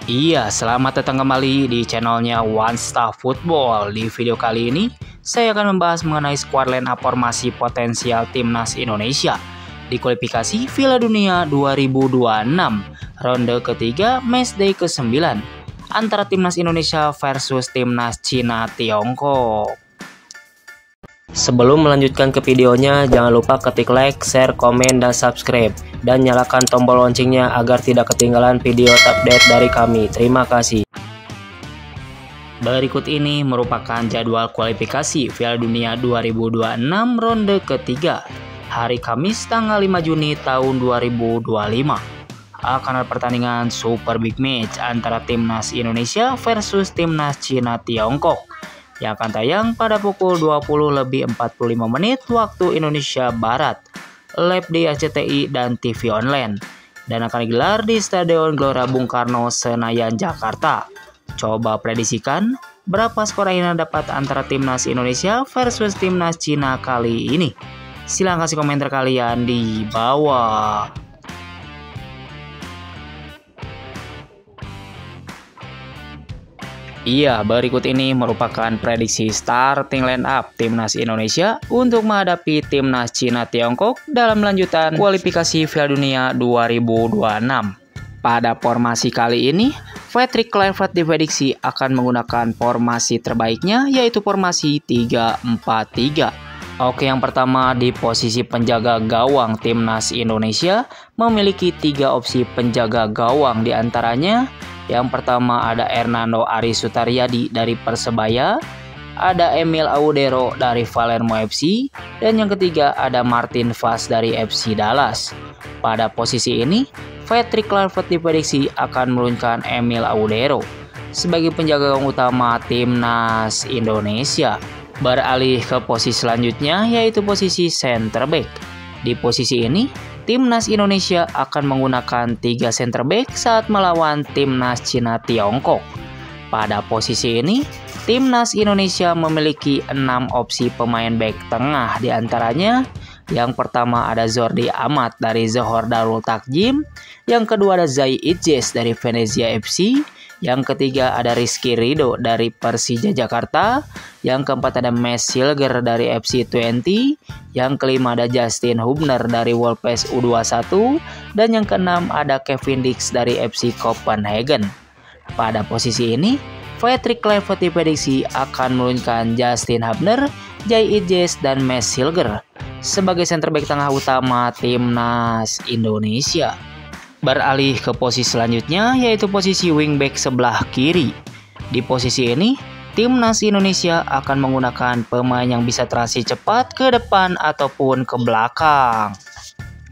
Iya, selamat datang kembali di channelnya One Star Football. Di video kali ini, saya akan membahas mengenai skuad line up formasi potensial Timnas Indonesia di kualifikasi Piala Dunia 2026, ronde ketiga matchday ke-9, antara Timnas Indonesia versus Timnas Cina Tiongkok. Sebelum melanjutkan ke videonya, jangan lupa ketik like, share, komen, dan subscribe. Dan nyalakan tombol loncengnya agar tidak ketinggalan video update dari kami. Terima kasih. Berikut ini merupakan jadwal kualifikasi Piala Dunia 2026 ronde ketiga, hari Kamis tanggal 5 Juni tahun 2025. Akan ada pertandingan Super Big Match antara Timnas Indonesia versus Timnas Cina Tiongkok yang akan tayang pada pukul 20:45 waktu Indonesia Barat, live di RCTI dan TV online, dan akan digelar di Stadion Gelora Bung Karno, Senayan, Jakarta. Coba prediksikan berapa skor akhirnya dapat antara Timnas Indonesia versus Timnas Cina kali ini. Silahkan kasih komentar kalian di bawah. Iya, berikut ini merupakan prediksi starting line up Timnas Indonesia untuk menghadapi Timnas Cina Tiongkok dalam lanjutan kualifikasi Piala Dunia 2026. Pada formasi kali ini, Patrick Kluivert diprediksi akan menggunakan formasi terbaiknya, yaitu formasi 3-4-3. Oke, yang pertama di posisi penjaga gawang Timnas Indonesia memiliki 3 opsi penjaga gawang, diantaranya yang pertama ada Hernando Ari Sutaryadi dari Persebaya, ada Emil Audero dari Palermo FC, dan yang ketiga ada Martin Vaz dari FC Dallas. Pada posisi ini, Patrick Kluivert diprediksi akan menurunkan Emil Audero sebagai penjaga gawang utama Timnas Indonesia. Beralih ke posisi selanjutnya, yaitu posisi center back. Di posisi ini, Timnas Indonesia akan menggunakan 3 center back saat melawan Timnas Cina Tiongkok. Pada posisi ini, Timnas Indonesia memiliki 6 opsi pemain back tengah, diantaranya yang pertama ada Jordi Amat dari Johor Darul Takjim, yang kedua ada Zai Idjes dari Venezia FC, yang ketiga ada Rizky Ridho dari Persija Jakarta, yang keempat ada Mads Silger dari FC Twente, yang kelima ada Justin Hubner dari Wolves U21, dan yang keenam ada Kevin Dix dari FC Copenhagen. Pada posisi ini, Patrick Kluivert diprediksi akan menurunkan Justin Hubner, Zai Idjes, dan Mads Silger sebagai center back tengah utama Timnas Indonesia. Beralih ke posisi selanjutnya, yaitu posisi wingback sebelah kiri. Di posisi ini, Timnas Indonesia akan menggunakan pemain yang bisa transi cepat ke depan ataupun ke belakang.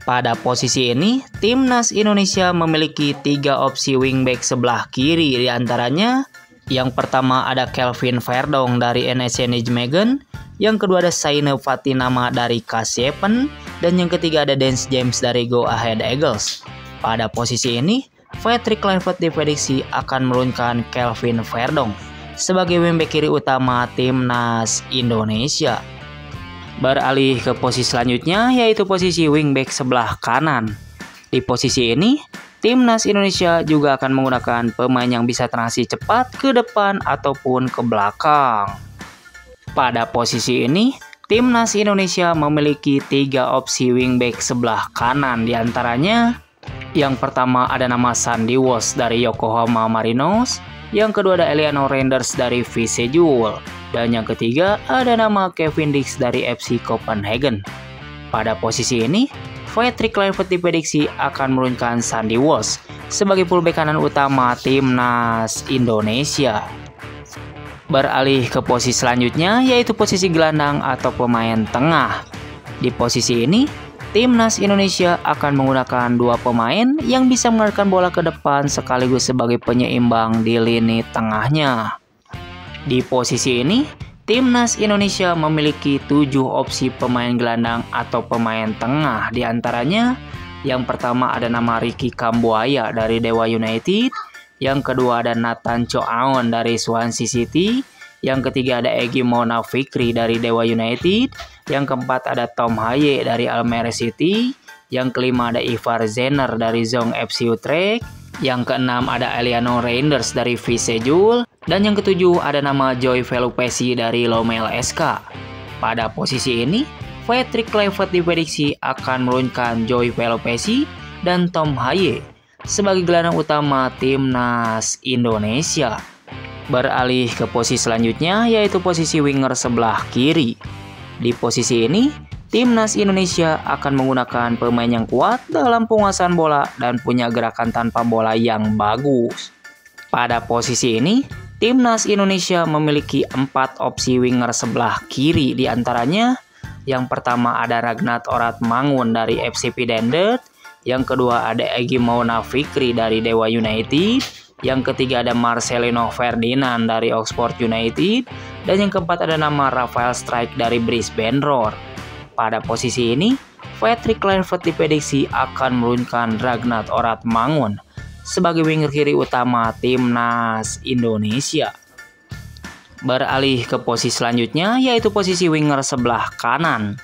Pada posisi ini, Timnas Indonesia memiliki 3 opsi wingback sebelah kiri, diantaranya yang pertama ada Kelvin Verdong dari NEC Nijmegen, yang kedua ada Saine Fatinama dari Kasiepen, dan yang ketiga ada Dance James dari Go Ahead Eagles. Pada posisi ini, Patrick Kluivert diprediksi akan menurunkan Kelvin Verdong sebagai wingback kiri utama Timnas Indonesia. Beralih ke posisi selanjutnya, yaitu posisi wingback sebelah kanan. Di posisi ini, Timnas Indonesia juga akan menggunakan pemain yang bisa transi cepat ke depan ataupun ke belakang. Pada posisi ini, Timnas Indonesia memiliki 3 opsi wingback sebelah kanan, diantaranya yang pertama ada nama Sandy Walsh dari Yokohama Marinos, yang kedua ada Eleanor Renders dari Visejul, dan yang ketiga ada nama Kevin Dix dari FC Copenhagen. Pada posisi ini, Patrick Kluivert diprediksi akan menurunkan Sandy Walsh sebagai fullback kanan utama Timnas Indonesia. Beralih ke posisi selanjutnya, yaitu posisi gelandang atau pemain tengah. Di posisi ini, Timnas Indonesia akan menggunakan 2 pemain yang bisa mengarahkan bola ke depan sekaligus sebagai penyeimbang di lini tengahnya. Di posisi ini, Timnas Indonesia memiliki 7 opsi pemain gelandang atau pemain tengah, diantaranya yang pertama ada nama Ricky Kambuaya dari Dewa United, yang kedua ada Nathan Choaon dari Swansea City, yang ketiga ada Egy Mona Fikri dari Dewa United, yang keempat ada Tom Haye dari Almere City, yang kelima ada Ivar Zener dari Zong FC Utrecht, Yang keenam ada Eliano Reinders dari Visejul. Dan yang ketujuh ada nama Joy Velupesi dari Lommel SK. Pada posisi ini, Patrick Kluivert diprediksi akan menurunkan Joy Velupesi dan Tom Haye sebagai gelandang utama timnas Indonesia. Beralih ke posisi selanjutnya, yaitu posisi winger sebelah kiri. Di posisi ini, timnas Indonesia akan menggunakan pemain yang kuat dalam penguasaan bola dan punya gerakan tanpa bola yang bagus. Pada posisi ini, timnas Indonesia memiliki 4 opsi winger sebelah kiri, di antaranya yang pertama ada Ragnat Oratmangun dari FCP Dendert, yang kedua ada Egy Maulana Fikri dari Dewa United, yang ketiga ada Marcelino Ferdinand dari Oxford United, dan yang keempat ada nama Rafael Strijk dari Brisbane Roar. Pada posisi ini, Patrick Kluivert diprediksi akan menurunkan Ragnat Oratmangun sebagai winger kiri utama timnas Indonesia. Beralih ke posisi selanjutnya, yaitu posisi winger sebelah kanan.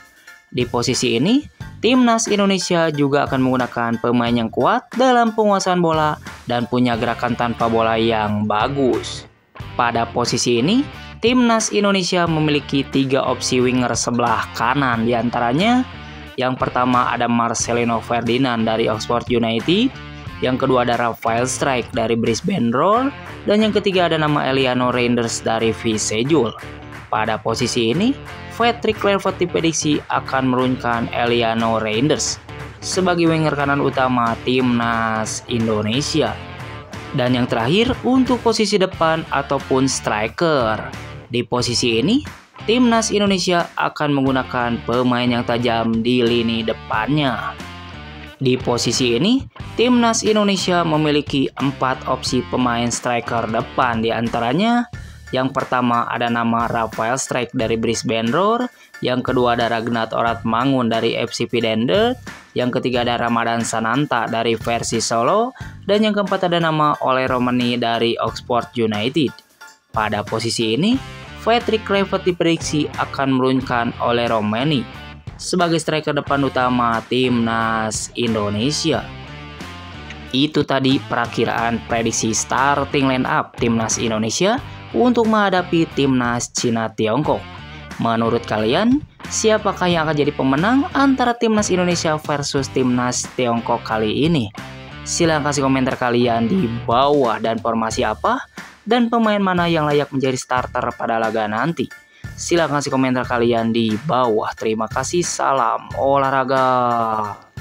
Di posisi ini, timnas Indonesia juga akan menggunakan pemain yang kuat dalam penguasaan bola dan punya gerakan tanpa bola yang bagus. Pada posisi ini, timnas Indonesia memiliki 3 opsi winger sebelah kanan, di antaranya yang pertama ada Marcelino Ferdinand dari Oxford United, yang kedua ada Rafael Strijk dari Brisbane Roar, dan yang ketiga ada nama Eliano Reinders dari Visejul. Pada posisi ini, Patrick Kluivert diprediksi akan menurunkan Eliano Reinders sebagai winger kanan utama timnas Indonesia. Dan yang terakhir untuk posisi depan ataupun striker. Di posisi ini, timnas Indonesia akan menggunakan pemain yang tajam di lini depannya. Di posisi ini, timnas Indonesia memiliki 4 opsi pemain striker depan, di antaranya yang pertama ada nama Rafael Strijk dari Brisbane Roar, yang kedua ada Ragnat Oratmangun dari FCP Dendert, yang ketiga ada Ramadan Sananta dari Persis Solo, dan yang keempat ada nama Ole Romani dari Oxford United. Pada posisi ini, Patrick Kluivert diprediksi akan menurunkan Ole Romani sebagai striker depan utama timnas Indonesia. Itu tadi perakiraan prediksi starting line up timnas Indonesia untuk menghadapi timnas Cina Tiongkok. Menurut kalian, siapakah yang akan jadi pemenang antara timnas Indonesia versus timnas Tiongkok kali ini? Silahkan kasih komentar kalian di bawah, dan formasi apa dan pemain mana yang layak menjadi starter pada laga nanti. Silahkan kasih komentar kalian di bawah. Terima kasih, salam olahraga.